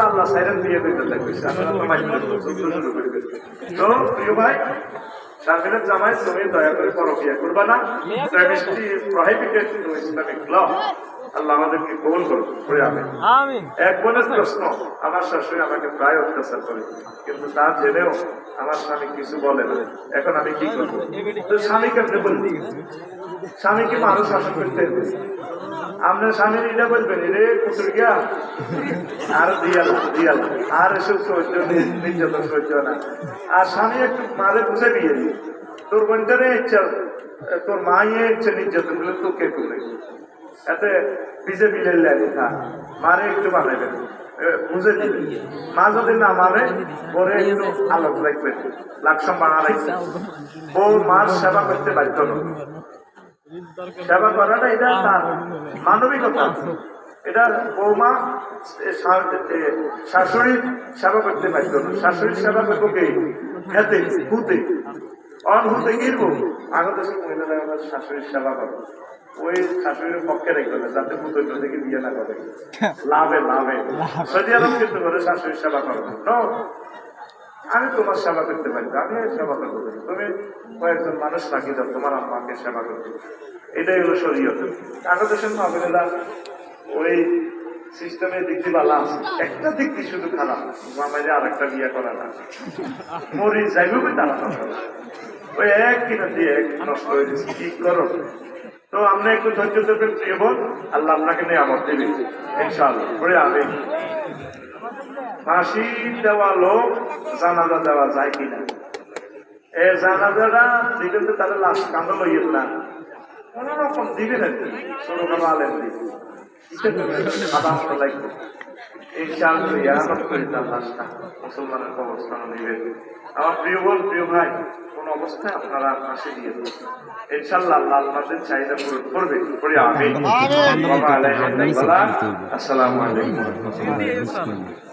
আল্লাহ siren বিয়ে করতে থাকবে তো প্রিয় ভাই শারমিনের জামাই তুমি দয়া করে পরকিয়া করবা না প্রহিবিটেড টু ইসলামিক ল আল্লাহ আমাদেরকে কবুল করুন আমিন এক বোনের প্রশ্ন আমার শাশুড়ি আমাকে প্রায় অত্যাচার করে কিন্তু তা জেনেও আমার স্বামী কিছু বলে না এখন আমি কি করবো তো স্বামীকে আপনি বলবি স্বামীকে মানুষ শাসন করতে আপনার স্বামী এটা বলবেন রে কুতুর গিয়া আর দিয়াল আর এসব সহ্য নির্যাতন সহ্য না আর স্বামী একটু মাঝে বুঝে দিয়ে তোর বোনটারে ইচ্ছা তোর মা ইচ্ছে নির্যাতন গুলো তোকে করে এতে ভিজে বিলের লাগে মারে একটু বানাইবেন বুঝে দিবেন মা যদি না মানে পরে একটু আলোক রাখবেন লাকসাম বানা রাখবে বউ মার সেবা করতে বাধ্য নয় সেবা করাটা এটা তার মানবিকতা এটা বৌমা শাশুড়ির সেবা করতে বাধ্য না শাশুড়ির সেবা করবো কে খেতে হুতে অনহুতে গিরবো আগত মহিলারা আমরা শাশুড়ির সেবা করবো ওই শাশুড়ির পক্ষে রেখে যাতে পুতুল থেকে বিয়ে না করে লাভে সৌদি আরব কিন্তু করে শাশুড়ির সেবা করবো আমি তোমার সেবা করতে পারি আমি সেবা করবো তুমি কয়েকজন মানুষ রাখি দাও তোমার আম্মাকে সেবা করতে এটাই হলো শরীয়ত আগত মহিলা ওই সিস্টেমের দিক দিয়ে ভালো আছে একটা দিক দিয়ে শুধু খারাপ আমাদের আর একটা বিয়ে করা না মরি যাইবে তারা ওই এক কিনা দিয়ে এক নষ্ট হয়ে গেছে কি করো তো আমরা একটু ধৈর্য ধরবেন প্রিয় বোন আল্লাহ আপনাকে নিয়ে আমার দেবে ইনশাআল্লাহ পরে আমি ফাঁসি দেওয়া লোক জানাজা দেওয়া যায় কিনা এই জানাজাটা দিবেন তো তাহলে লাশ কান্দ লইয়েন না কোন রকম দিবেন আর কি ছোট খানো আলেন দিবেন মুসলমানের অবস্থান নিবেন আমার প্রিয় বোন প্রিয় ভাই কোন অবস্থায় আপনারা ফাঁসি দিয়ে দেবেন ইনশাআল্লাহ আল্লাহ আপনাদের চাহিদা পূরণ করবে আমিন। আসসালামু আলাইকুম।